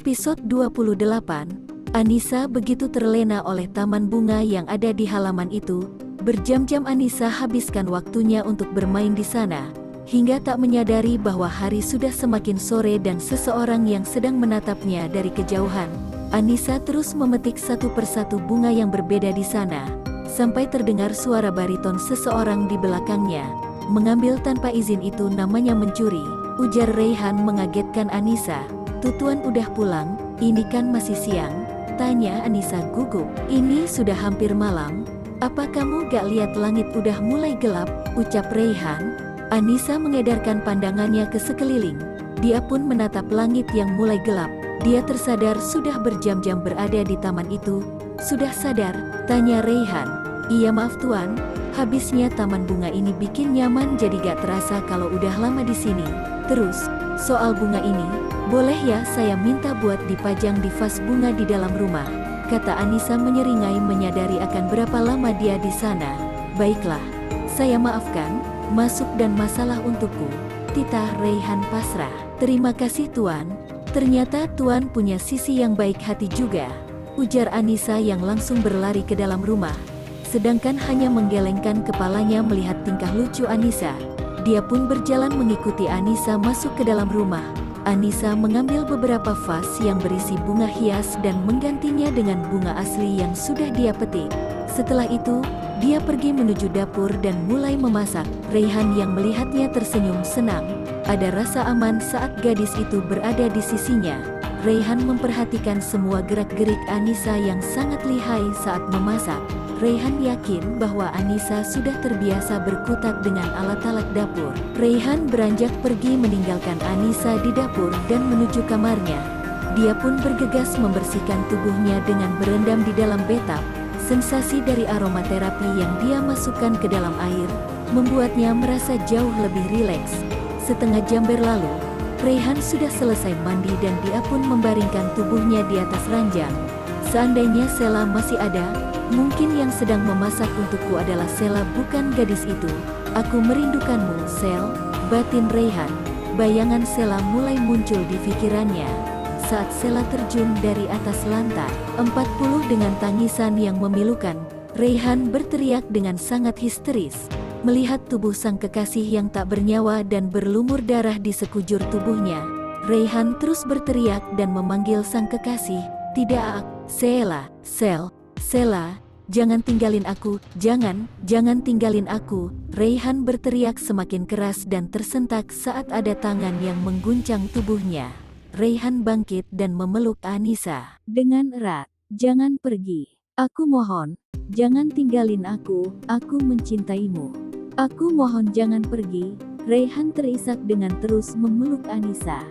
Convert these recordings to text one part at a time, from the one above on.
Episode 28, Anissa begitu terlena oleh taman bunga yang ada di halaman itu. Berjam-jam Anissa habiskan waktunya untuk bermain di sana, hingga tak menyadari bahwa hari sudah semakin sore dan seseorang yang sedang menatapnya dari kejauhan. Anissa terus memetik satu persatu bunga yang berbeda di sana, sampai terdengar suara bariton seseorang di belakangnya. Mengambil tanpa izin itu namanya mencuri, ujar Reyhan mengagetkan Anissa. "Tuan udah pulang, ini kan masih siang?" tanya Anissa gugup. "Ini sudah hampir malam, apa kamu gak lihat langit udah mulai gelap?" ucap Reyhan. Anissa mengedarkan pandangannya ke sekeliling. Dia pun menatap langit yang mulai gelap. Dia tersadar sudah berjam-jam berada di taman itu. "Sudah sadar?" tanya Reyhan. "Iya maaf tuan, habisnya taman bunga ini bikin nyaman jadi gak terasa kalau udah lama di sini. Terus, soal bunga ini, boleh ya saya minta buat dipajang di vas bunga di dalam rumah?" kata Anissa menyeringai menyadari akan berapa lama dia di sana. "Baiklah, saya maafkan, masuk dan masalah untukku," titah Reyhan pasrah. "Terima kasih tuan, ternyata tuan punya sisi yang baik hati juga," ujar Anissa yang langsung berlari ke dalam rumah. Sedangkan hanya menggelengkan kepalanya melihat tingkah lucu Anissa. Dia pun berjalan mengikuti Anissa masuk ke dalam rumah. Anissa mengambil beberapa vas yang berisi bunga hias dan menggantinya dengan bunga asli yang sudah dia petik. Setelah itu, dia pergi menuju dapur dan mulai memasak. Reyhan yang melihatnya tersenyum senang. Ada rasa aman saat gadis itu berada di sisinya. Reyhan memperhatikan semua gerak-gerik Anissa yang sangat lihai saat memasak. Reyhan yakin bahwa Anissa sudah terbiasa berkutat dengan alat-alat dapur. Reyhan beranjak pergi meninggalkan Anissa di dapur dan menuju kamarnya. Dia pun bergegas membersihkan tubuhnya dengan berendam di dalam bathtub. Sensasi dari aromaterapi yang dia masukkan ke dalam air membuatnya merasa jauh lebih rileks. Setengah jam berlalu, Reyhan sudah selesai mandi dan dia pun membaringkan tubuhnya di atas ranjang. "Seandainya Sela masih ada, mungkin yang sedang memasak untukku adalah Sela bukan gadis itu. Aku merindukanmu, Sel," batin Reyhan. Bayangan Sela mulai muncul di pikirannya. Saat Sela terjun dari atas lantai 40 dengan tangisan yang memilukan, Reyhan berteriak dengan sangat histeris. Melihat tubuh sang kekasih yang tak bernyawa dan berlumur darah di sekujur tubuhnya, Reyhan terus berteriak dan memanggil sang kekasih. "Tidak, Sela, Sela, jangan tinggalin aku, jangan tinggalin aku." Reyhan berteriak semakin keras dan tersentak saat ada tangan yang mengguncang tubuhnya. Reyhan bangkit dan memeluk Anissa dengan erat. "Jangan pergi, aku mohon, jangan tinggalin aku mencintaimu. Aku mohon jangan pergi." Reyhan terisak dengan terus memeluk Anissa.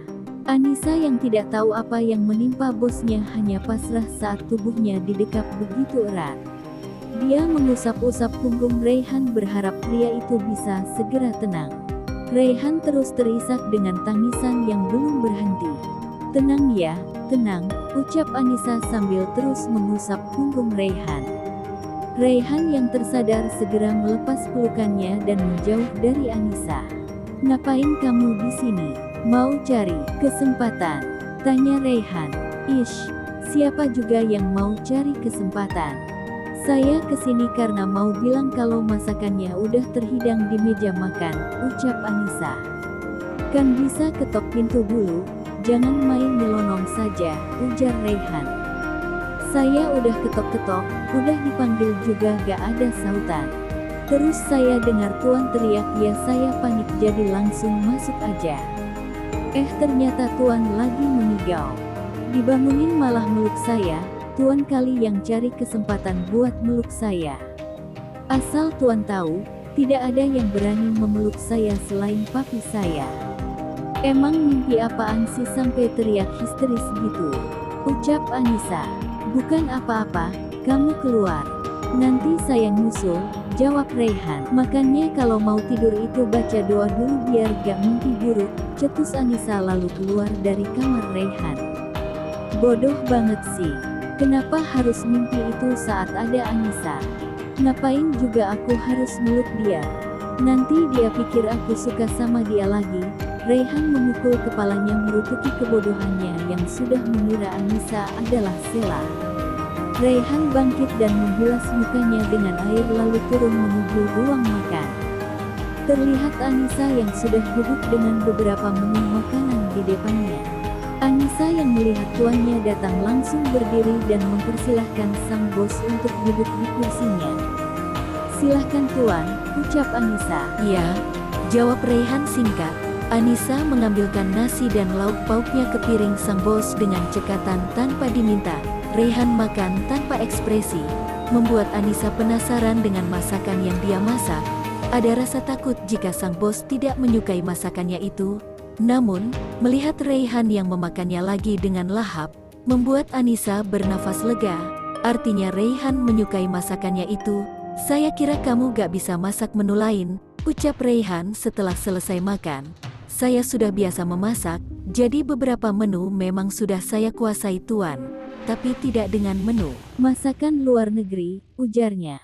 Anissa yang tidak tahu apa yang menimpa bosnya hanya pasrah saat tubuhnya didekap begitu erat. Dia mengusap-usap punggung Reyhan berharap pria itu bisa segera tenang. Reyhan terus terisak dengan tangisan yang belum berhenti. "Tenang ya, tenang," ucap Anissa sambil terus mengusap punggung Reyhan. Reyhan yang tersadar segera melepas pelukannya dan menjauh dari Anissa. "Ngapain kamu di sini? Mau cari kesempatan?" tanya Reyhan. "Ish, siapa juga yang mau cari kesempatan? Saya kesini karena mau bilang kalau masakannya udah terhidang di meja makan," ucap Anissa. "Kan bisa ketok pintu dulu, jangan main nyelonong saja," ujar Reyhan. "Saya udah ketok-ketok, udah dipanggil juga gak ada sautan. Terus saya dengar tuan teriak ya saya panik jadi langsung masuk aja. Ternyata tuan lagi memigau. Dibangunin malah meluk saya, tuan kali yang cari kesempatan buat meluk saya. Asal tuan tahu, tidak ada yang berani memeluk saya selain papi saya." "Emang mimpi apaan sih sampai teriak histeris gitu?" ucap Anissa. "Bukan apa-apa, kamu keluar. Nanti saya nyusul," jawab Reyhan. "Makanya kalau mau tidur itu baca doa dulu biar gak mimpi buruk," cetus Anissa lalu keluar dari kamar Reyhan. "Bodoh banget sih. Kenapa harus mimpi itu saat ada Anissa? Ngapain juga aku harus meluk dia? Nanti dia pikir aku suka sama dia lagi," Raihan memukul kepalanya merutuki kebodohannya yang sudah mengira Anissa adalah Sheila. Raihan bangkit dan membilas mukanya dengan air lalu turun menuju ruang makan. Terlihat Anissa yang sudah duduk dengan beberapa menu makanan di depannya. Anissa yang melihat tuannya datang langsung berdiri dan mempersilahkan sang bos untuk duduk di kursinya. "Silahkan tuan," ucap Anissa. "Ya," jawab Raihan singkat. Anissa mengambilkan nasi dan lauk pauknya ke piring sang bos dengan cekatan tanpa diminta. Raihan makan tanpa ekspresi, membuat Anissa penasaran dengan masakan yang dia masak. Ada rasa takut jika sang bos tidak menyukai masakannya itu. Namun, melihat Raihan yang memakannya lagi dengan lahap, membuat Anissa bernafas lega. Artinya Raihan menyukai masakannya itu. "Saya kira kamu gak bisa masak menu lain," ucap Raihan setelah selesai makan. "Saya sudah biasa memasak, jadi beberapa menu memang sudah saya kuasai tuan, tapi tidak dengan menu "Masakan luar negeri," ujarnya.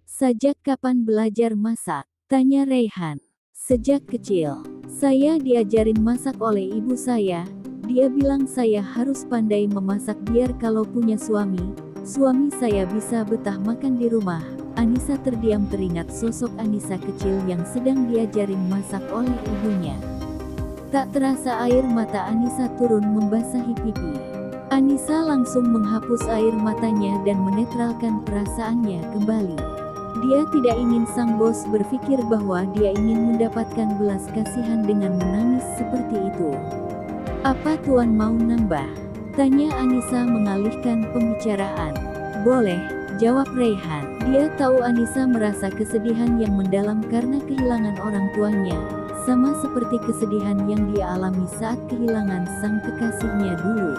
"Sejak kapan belajar masak?" tanya Raihan. "Sejak kecil. Saya diajarin masak oleh ibu saya. Dia bilang saya harus pandai memasak biar kalau punya suami saya bisa betah makan di rumah." Anissa terdiam teringat sosok Anissa kecil yang sedang diajarin masak oleh ibunya. Tak terasa air mata Anissa turun membasahi pipi. Anissa langsung menghapus air matanya dan menetralkan perasaannya kembali. Dia tidak ingin sang bos berpikir bahwa dia ingin mendapatkan belas kasihan dengan menangis seperti itu. "Apa tuan mau nambah?" tanya Anissa mengalihkan pembicaraan. "Boleh," jawab Raihan. Dia tahu Anissa merasa kesedihan yang mendalam karena kehilangan orang tuanya, sama seperti kesedihan yang dia alami saat kehilangan sang kekasihnya dulu.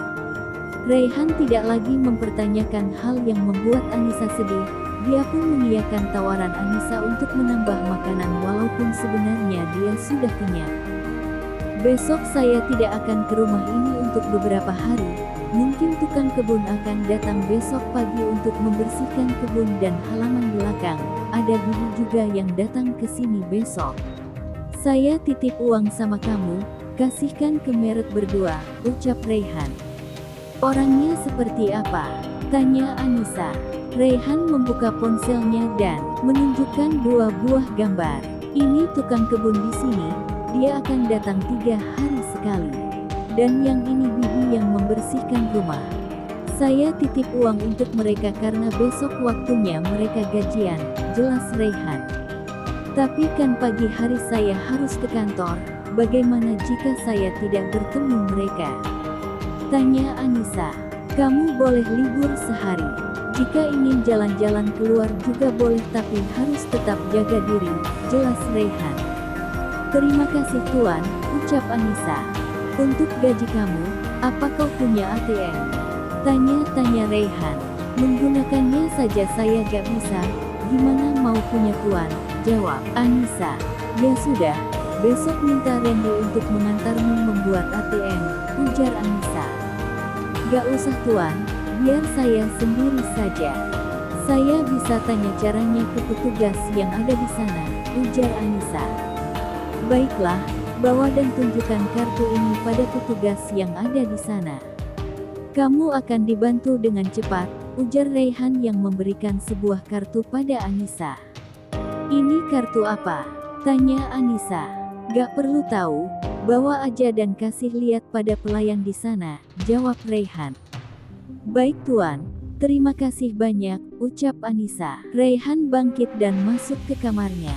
Raihan tidak lagi mempertanyakan hal yang membuat Anissa sedih. Dia pun mengiyakan tawaran Anissa untuk menambah makanan walaupun sebenarnya dia sudah kenyang. "Besok saya tidak akan ke rumah ini untuk beberapa hari. Mungkin tukang kebun akan datang besok pagi untuk membersihkan kebun dan halaman belakang. Ada bibi juga yang datang ke sini besok. Saya titip uang sama kamu, kasihkan ke Merek berdua," ucap Raihan. "Orangnya seperti apa?" tanya Anissa. Raihan membuka ponselnya dan menunjukkan 2 buah gambar. "Ini tukang kebun di sini, dia akan datang 3 hari sekali. Dan yang ini bibi yang membersihkan rumah. Saya titip uang untuk mereka karena besok waktunya mereka gajian," jelas Raihan. "Tapi kan pagi hari saya harus ke kantor, bagaimana jika saya tidak bertemu mereka?" tanya Anissa. "Kamu boleh libur sehari. Jika ingin jalan-jalan keluar juga boleh tapi harus tetap jaga diri," jelas Raihan. "Terima kasih tuan," ucap Anissa. "Untuk gaji kamu, apa kau punya ATM?" tanya Raihan. "Menggunakannya saja saya gak bisa, gimana mau punya tuan?" jawab Anissa. "Ya sudah, besok minta Randy untuk mengantarmu membuat ATM," ujar Anissa. "Gak usah tuan, biar saya sendiri saja. Saya bisa tanya caranya ke petugas yang ada di sana," ujar Anissa. "Baiklah, bawa dan tunjukkan kartu ini pada petugas yang ada di sana. Kamu akan dibantu dengan cepat," ujar Raihan yang memberikan sebuah kartu pada Anissa. "Ini kartu apa?" tanya Anissa. "Gak perlu tahu, bawa aja dan kasih lihat pada pelayan di sana," jawab Raihan. "Baik tuan, terima kasih banyak," ucap Anissa. Raihan bangkit dan masuk ke kamarnya.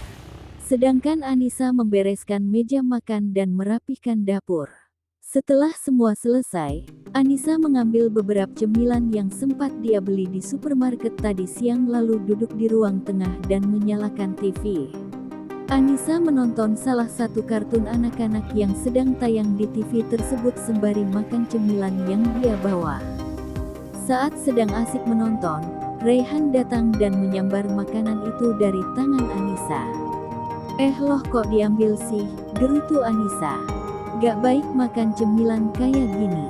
Sedangkan Anissa membereskan meja makan dan merapikan dapur. Setelah semua selesai, Anissa mengambil beberapa cemilan yang sempat dia beli di supermarket tadi siang lalu duduk di ruang tengah dan menyalakan TV. Anissa menonton salah satu kartun anak-anak yang sedang tayang di TV tersebut sembari makan cemilan yang dia bawa. Saat sedang asik menonton, Raihan datang dan menyambar makanan itu dari tangan Anissa. Loh kok diambil sih?" gerutu Anissa. "Gak baik makan cemilan kayak gini.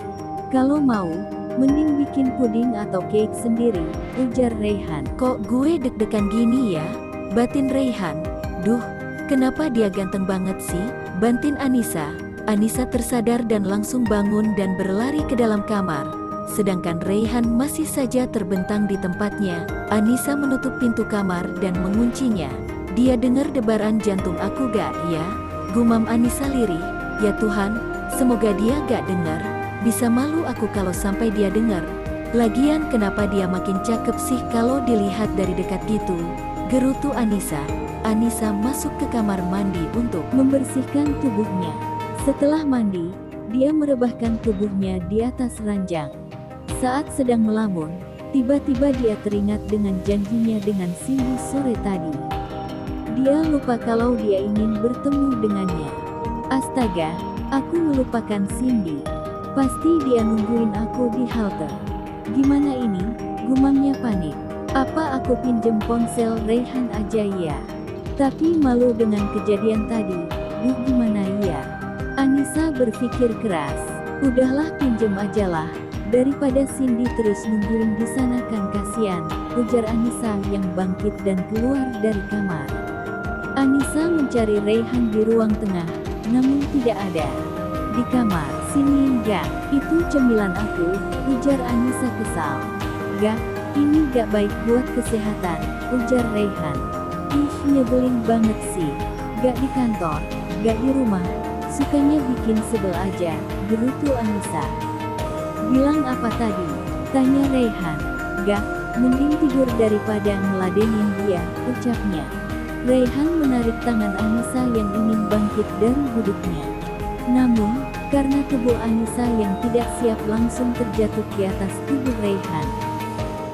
Kalau mau, mending bikin puding atau cake sendiri," ujar Raihan. "Kok gue deg-degan gini ya?" batin Raihan. "Duh, kenapa dia ganteng banget sih?" bantin Anissa. Anissa tersadar dan langsung bangun dan berlari ke dalam kamar. Sedangkan Raihan masih saja terbentang di tempatnya. Anissa menutup pintu kamar dan menguncinya. Dia dengar debaran jantung aku gak ya? Gumam Anissa lirih. Ya Tuhan, semoga dia gak dengar. Bisa malu aku kalau sampai dia dengar. Lagian kenapa dia makin cakep sih kalau dilihat dari dekat gitu? Gerutu Anissa. Anissa masuk ke kamar mandi untuk membersihkan tubuhnya. Setelah mandi, dia merebahkan tubuhnya di atas ranjang. Saat sedang melamun, tiba-tiba dia teringat dengan janjinya dengan Cindy sore tadi. Dia lupa kalau dia ingin bertemu dengannya. Astaga, aku melupakan Cindy. Pasti dia nungguin aku di halte. Gimana ini? Gumamnya panik. Apa aku pinjem ponsel Raihan aja ya? Tapi malu dengan kejadian tadi. Duh gimana ya? Anissa berpikir keras. Udahlah pinjem ajalah. Daripada Cindy terus nungguin di sana kan kasihan, ujar Anissa yang bangkit dan keluar dari kamar. Anissa mencari Raihan di ruang tengah, namun tidak ada. Di kamar, sini enggak, itu cemilan aku, ujar Anissa kesal. Gak, ini gak baik buat kesehatan, ujar Raihan. Ih nyebelin banget sih, gak di kantor, gak di rumah, sukanya bikin sebel aja, gerutu Anissa. Bilang apa tadi? Tanya Raihan. Gak, mending tidur daripada ngeladenin dia, ucapnya. Raihan menarik tangan Anissa yang ingin bangkit dari duduknya. Namun, karena tubuh Anissa yang tidak siap langsung terjatuh di atas tubuh Raihan.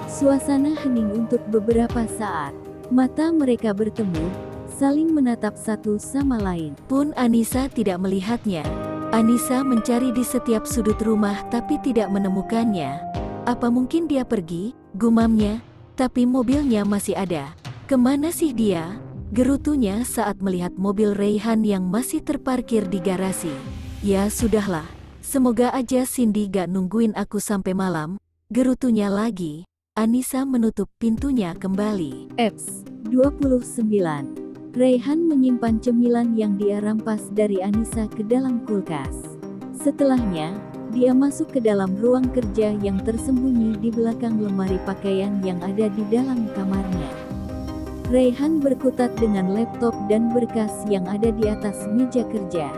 Suasana hening untuk beberapa saat. Mata mereka bertemu, saling menatap satu sama lain. Pun Anissa tidak melihatnya. Anissa mencari di setiap sudut rumah tapi tidak menemukannya. Apa mungkin dia pergi? Gumamnya. Tapi mobilnya masih ada. Kemana sih dia? Gerutunya saat melihat mobil Raihan yang masih terparkir di garasi. Ya sudahlah. Semoga aja Cindy gak nungguin aku sampai malam. Gerutunya lagi. Anissa menutup pintunya kembali. Eps 29. Raihan menyimpan cemilan yang dia rampas dari Anissa ke dalam kulkas. Setelahnya, dia masuk ke dalam ruang kerja yang tersembunyi di belakang lemari pakaian yang ada di dalam kamarnya. Raihan berkutat dengan laptop dan berkas yang ada di atas meja kerja.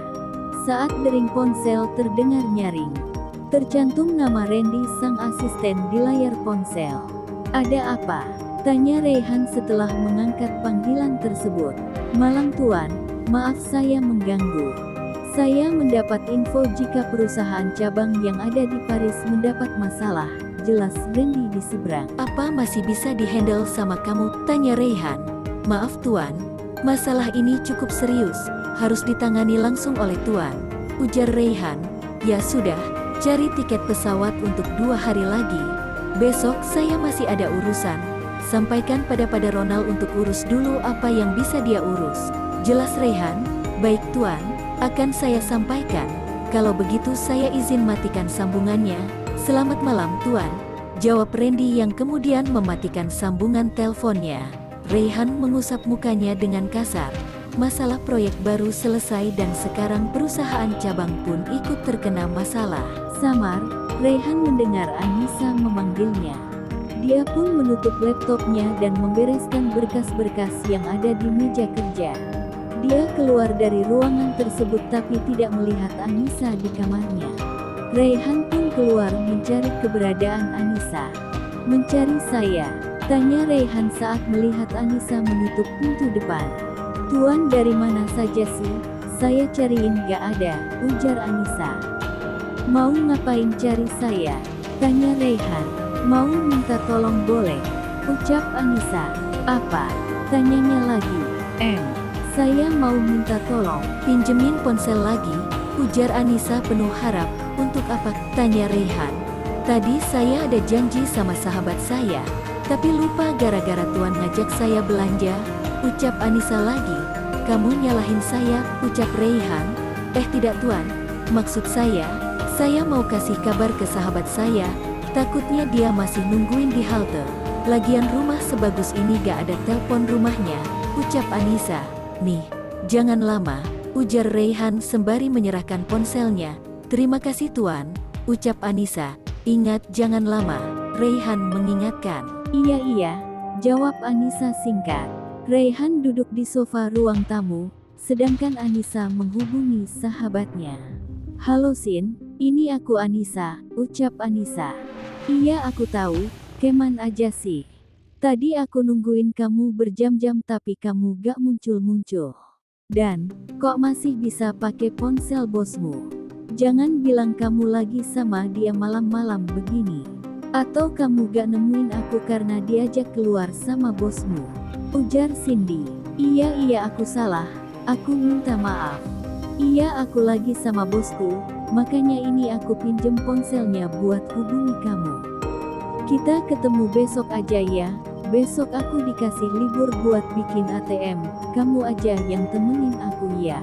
Saat dering ponsel terdengar nyaring. Tercantum nama Randy sang asisten di layar ponsel. Ada apa? Tanya Raihan setelah mengangkat panggilan tersebut. Malam Tuan, maaf saya mengganggu. Saya mendapat info jika perusahaan cabang yang ada di Paris mendapat masalah. Jelas Randy di seberang. Apa masih bisa dihandle sama kamu? Tanya Raihan. Maaf Tuan, masalah ini cukup serius. Harus ditangani langsung oleh Tuan. Ujar Raihan. Ya sudah, cari tiket pesawat untuk 2 hari lagi. Besok saya masih ada urusan. Sampaikan pada Ronald untuk urus dulu apa yang bisa dia urus. Jelas Raihan? Baik Tuan, akan saya sampaikan. Kalau begitu saya izin matikan sambungannya. Selamat malam Tuan, jawab Randy yang kemudian mematikan sambungan teleponnya. Raihan mengusap mukanya dengan kasar. Masalah proyek baru selesai dan sekarang perusahaan cabang pun ikut terkena masalah. Samar, Raihan mendengar Anissa memanggilnya. Dia pun menutup laptopnya dan membereskan berkas-berkas yang ada di meja kerja. Dia keluar dari ruangan tersebut tapi tidak melihat Anissa di kamarnya. Raihan pun keluar mencari keberadaan Anissa. Mencari saya? Tanya Raihan saat melihat Anissa menutup pintu depan. Tuan dari mana saja sih? Saya cariin gak ada, ujar Anissa. Mau ngapain cari saya? Tanya Raihan. Mau minta tolong boleh, ucap Anissa. Apa? Tanyanya lagi. Saya mau minta tolong. Pinjemin ponsel lagi, ujar Anissa penuh harap. Untuk apa? Tanya Raihan. Tadi saya ada janji sama sahabat saya, tapi lupa gara-gara Tuan ngajak saya belanja, ucap Anissa lagi. Kamu nyalahin saya, ucap Raihan. Tidak Tuan, maksud saya mau kasih kabar ke sahabat saya. Takutnya dia masih nungguin di halte. Lagian rumah sebagus ini gak ada telepon rumahnya, ucap Anissa. Nih, jangan lama, ujar Raihan sembari menyerahkan ponselnya. Terima kasih Tuan, ucap Anissa. Ingat jangan lama, Raihan mengingatkan. Iya, jawab Anissa singkat. Raihan duduk di sofa ruang tamu, sedangkan Anissa menghubungi sahabatnya. Halo Sin, ini aku Anissa, ucap Anissa. Iya aku tahu, keman aja sih. Tadi aku nungguin kamu berjam-jam tapi kamu gak muncul-muncul. Dan, kok masih bisa pakai ponsel bosmu? Jangan bilang kamu lagi sama dia malam-malam begini. Atau kamu gak nemuin aku karena diajak keluar sama bosmu? Ujar Cindy. Iya aku salah, aku minta maaf. Iya aku lagi sama bosku, makanya ini aku pinjem ponselnya buat hubungi kamu. Kita ketemu besok aja ya, besok aku dikasih libur buat bikin ATM, kamu aja yang temenin aku ya.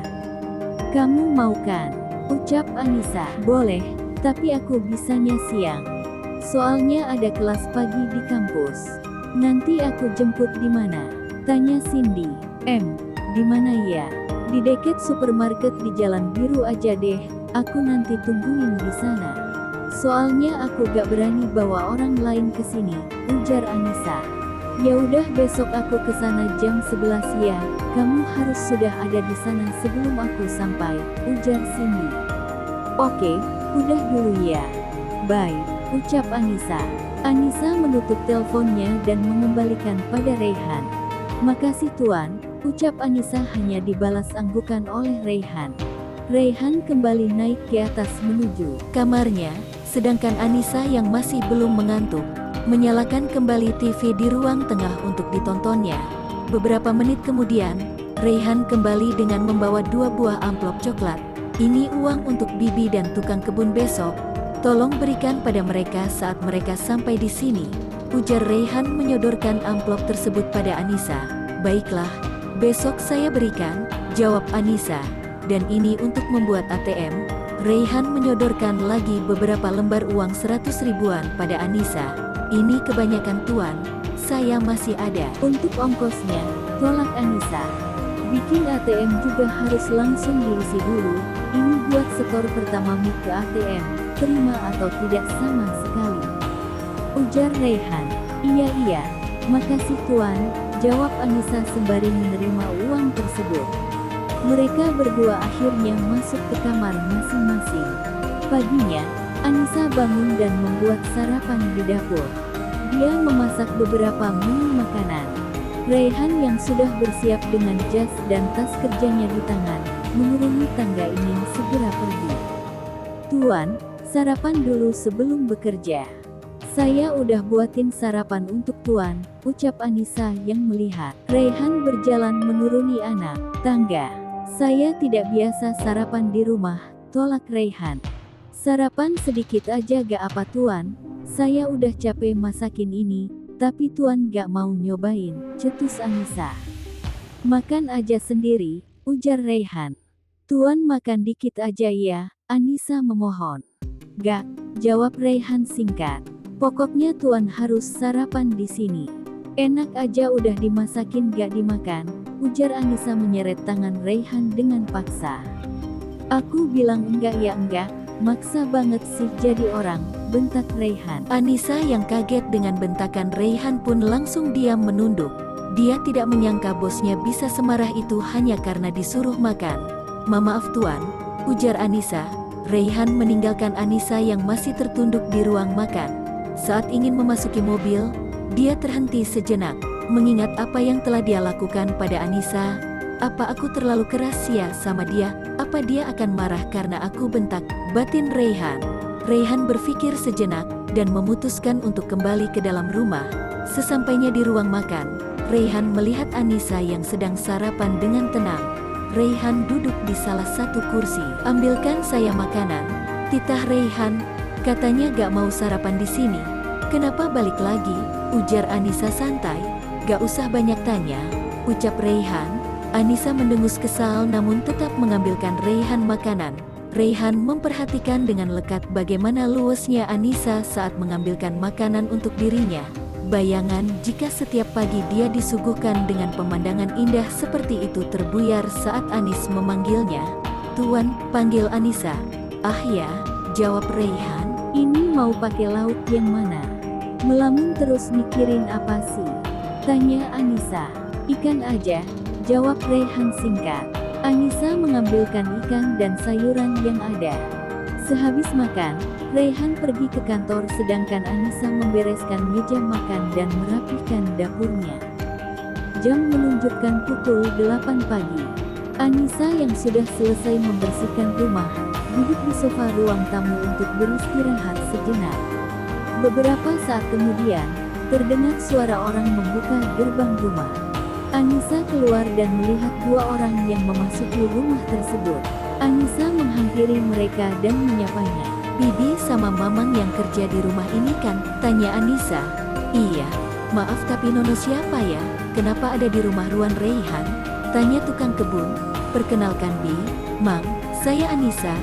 Kamu mau kan? Ucap Anissa. Boleh, tapi aku bisanya siang. Soalnya ada kelas pagi di kampus. Nanti aku jemput di mana? Tanya Cindy. Di mana ya? Di dekat supermarket di Jalan Biru aja deh, aku nanti tungguin di sana. Soalnya aku gak berani bawa orang lain ke sini, ujar Anissa. Ya udah besok aku ke sana jam 11 ya, kamu harus sudah ada di sana sebelum aku sampai, ujar Cindy. Oke, udah dulu ya. Bye, ucap Anissa. Anissa menutup teleponnya dan mengembalikan pada Raihan. Makasih Tuan, ucap Anissa hanya dibalas anggukan oleh Raihan. Raihan kembali naik ke atas menuju kamarnya, sedangkan Anissa yang masih belum mengantuk, menyalakan kembali TV di ruang tengah untuk ditontonnya. Beberapa menit kemudian, Raihan kembali dengan membawa 2 buah amplop coklat. Ini uang untuk Bibi dan tukang kebun besok. Tolong berikan pada mereka saat mereka sampai di sini, ujar Raihan menyodorkan amplop tersebut pada Anissa. Baiklah, besok saya berikan, jawab Anissa. Dan ini untuk membuat ATM. Raihan menyodorkan lagi beberapa lembar uang 100 ribuan pada Anissa. Ini kebanyakan Tuan, saya masih ada. Untuk ongkosnya, tolak Anissa. Bikin ATM juga harus langsung diisi dulu, ini buat setor pertamamu ke ATM, terima atau tidak sama sekali. Ujar Raihan. Iya, makasih Tuan, jawab Anissa sembari menerima uang tersebut. Mereka berdua akhirnya masuk ke kamar masing-masing. Paginya, Anissa bangun dan membuat sarapan di dapur. Dia memasak beberapa menu makanan. Raihan yang sudah bersiap dengan jas dan tas kerjanya di tangan, menuruni tangga ingin segera pergi. Tuan, sarapan dulu sebelum bekerja. Saya udah buatin sarapan untuk Tuan, ucap Anissa yang melihat Raihan berjalan menuruni anak tangga. Saya tidak biasa sarapan di rumah, tolak Raihan. Sarapan sedikit aja gak apa Tuan, saya udah capek masakin ini, tapi Tuan gak mau nyobain, cetus Anissa. Makan aja sendiri, ujar Raihan. Tuan makan dikit aja ya, Anissa memohon. Gak, jawab Raihan singkat. Pokoknya Tuan harus sarapan di sini. Enak aja udah dimasakin gak dimakan, ujar Anissa menyeret tangan Raihan dengan paksa. Aku bilang enggak ya enggak, maksa banget sih jadi orang, bentak Raihan. Anissa yang kaget dengan bentakan Raihan pun langsung diam menunduk. Dia tidak menyangka bosnya bisa semarah itu hanya karena disuruh makan. Maaf Tuan, ujar Anissa. Raihan meninggalkan Anissa yang masih tertunduk di ruang makan. Saat ingin memasuki mobil, dia terhenti sejenak, mengingat apa yang telah dia lakukan pada Anissa. Apa aku terlalu keras ya sama dia? Apa dia akan marah karena aku bentak? Batin Raihan. Raihan berpikir sejenak, dan memutuskan untuk kembali ke dalam rumah. Sesampainya di ruang makan, Raihan melihat Anissa yang sedang sarapan dengan tenang. Raihan duduk di salah satu kursi. Ambilkan saya makanan, titah Raihan. Katanya gak mau sarapan di sini. Kenapa balik lagi? Ujar Anissa santai. Gak usah banyak tanya, ucap Raihan. Anissa mendengus kesal namun tetap mengambilkan Raihan makanan. Raihan memperhatikan dengan lekat bagaimana luasnya Anissa saat mengambilkan makanan untuk dirinya. Bayangan jika setiap pagi dia disuguhkan dengan pemandangan indah seperti itu terbuyar saat Anis memanggilnya. "Tuan," panggil Anissa. "Ah ya," jawab Raihan. "Ini mau pakai lauk yang mana? Melamun terus mikirin apa sih?" tanya Anissa. "Ikan aja," jawab Raihan singkat. Anissa mengambilkan ikan dan sayuran yang ada. Sehabis makan, Raihan pergi ke kantor sedangkan Anissa membereskan meja makan dan merapihkan dapurnya. Jam menunjukkan pukul 8 pagi. Anissa yang sudah selesai membersihkan rumah, duduk di sofa ruang tamu untuk beristirahat sejenak. Beberapa saat kemudian, terdengar suara orang membuka gerbang rumah. Anissa keluar dan melihat dua orang yang memasuki rumah tersebut. Anissa menghampiri mereka dan menyapanya. "Bibi sama Mamang yang kerja di rumah ini kan?" tanya Anissa. "Iya. Maaf tapi Nono siapa ya? Kenapa ada di rumah Ruan Raihan?" tanya tukang kebun. "Perkenalkan Bi, Mang, saya Anissa.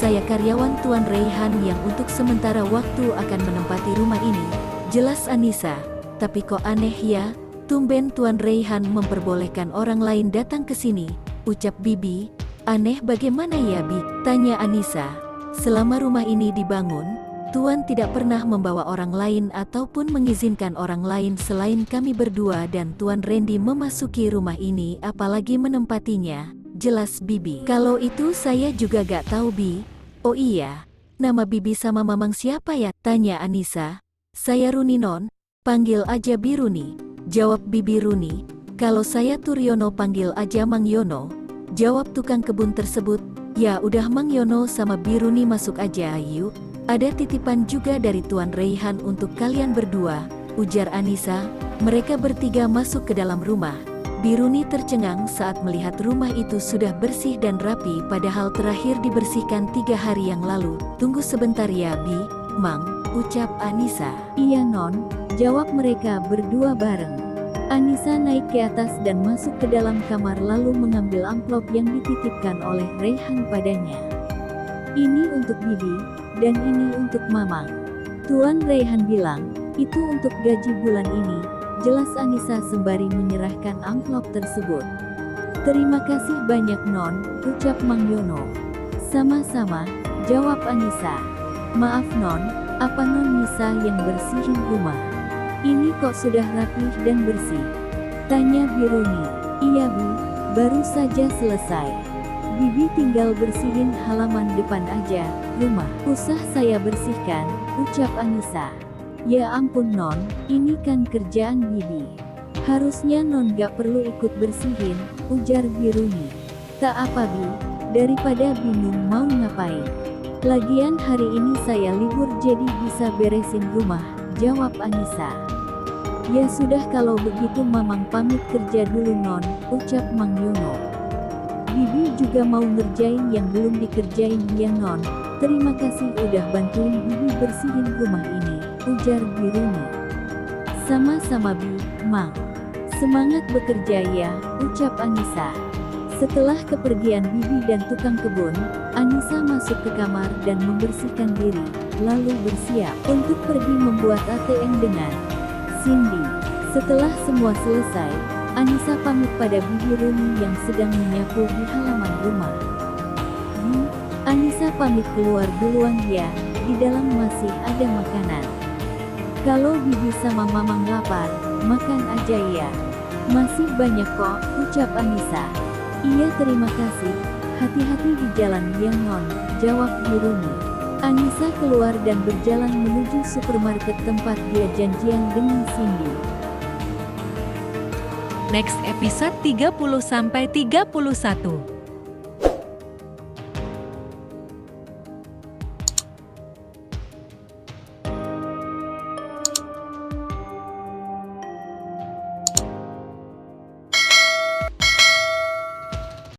Saya karyawan Tuan Raihan yang untuk sementara waktu akan menempati rumah ini," jelas Anissa. "Tapi kok aneh ya, tumben Tuan Raihan memperbolehkan orang lain datang ke sini," ucap Bibi. "Aneh bagaimana ya Bi?" tanya Anissa. "Selama rumah ini dibangun, Tuan tidak pernah membawa orang lain ataupun mengizinkan orang lain selain kami berdua dan Tuan Randy memasuki rumah ini apalagi menempatinya," jelas Bibi. "Kalau itu saya juga gak tahu Bi." "Oh iya, nama Bibi sama Mamang siapa ya?" tanya Anissa. "Saya Runi Non, panggil aja Bi Runi," jawab Bibi Runi. "Kalau saya Turyono panggil aja Mang Yono," jawab tukang kebun tersebut. "Ya udah Mang Yono sama Bi Runi masuk aja yuk. Ada titipan juga dari Tuan Raihan untuk kalian berdua," ujar Anissa. Mereka bertiga masuk ke dalam rumah. Bi Runi tercengang saat melihat rumah itu sudah bersih dan rapi padahal terakhir dibersihkan 3 hari yang lalu. "Tunggu sebentar ya Bi, Mang," ucap Anissa. "Iya Non," jawab mereka berdua bareng. Anissa naik ke atas dan masuk ke dalam kamar lalu mengambil amplop yang dititipkan oleh Raihan padanya. "Ini untuk Bibi, dan ini untuk Mamang," Tuan Raihan bilang. "Itu untuk gaji bulan ini," jelas Anissa sembari menyerahkan amplop tersebut. "Terima kasih banyak Non," ucap Mang Yono. "Sama-sama," jawab Anissa. "Maaf Non, apa Non bisa yang bersihin rumah? Ini kok sudah rapih dan bersih?" tanya Bi Runi. "Iya Bi, baru saja selesai. Bibi tinggal bersihin halaman depan aja, rumah usah saya bersihkan," ucap Anissa. "Ya ampun Non, ini kan kerjaan Bibi. Harusnya Non gak perlu ikut bersihin," ujar Bi Runi. "Tak apa Bi, daripada bingung mau ngapain. Lagian hari ini saya libur jadi bisa beresin rumah," jawab Anissa. "Ya sudah kalau begitu Mamang pamit kerja dulu Non," ucap Mang Yono. "Bibi juga mau ngerjain yang belum dikerjain ya Non. Terima kasih udah bantuin Bibi bersihin rumah ini," ujar Bi Runi. "Sama-sama Bi, Mang. Semangat bekerja ya," ucap Anissa. Setelah kepergian Bibi dan tukang kebun, Anissa masuk ke kamar dan membersihkan diri, lalu bersiap untuk pergi membuat ATM dengan Cindy. Setelah semua selesai, Anissa pamit pada Bibi Runi yang sedang menyapu di halaman rumah. "Bi, Anissa pamit keluar duluan ya, di dalam masih ada makanan. Kalau Bibi sama Mamang lapar, makan aja ya. Masih banyak kok," ucap Anissa. "Iya terima kasih, hati-hati di jalan ya Non," jawab Bi Runi. Anissa keluar dan berjalan menuju supermarket tempat dia janjian dengan Cindy. Next episode 30-31.